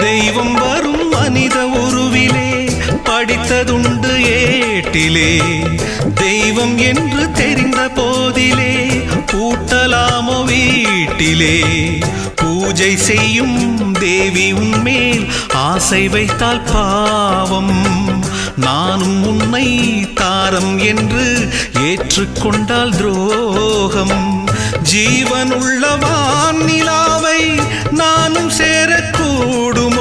தெய்வம் வரும் மனித உருவிலே படித்ததுண்டு ஏட்டிலே. தெய்வம் என்று தெரிந்த போதிலே பூட்டலாமோ வீட்டிலே. பூஜை செய்யும் தேவி உன்மேல் ஆசை வைத்தால் பாவம். நானும் உன்னை தாரம் என்று ஏற்றுக்கொண்டால் துரோகம். ஜீவனுள்ளவான் நிலாவை நானும் சேரக்கூடும்.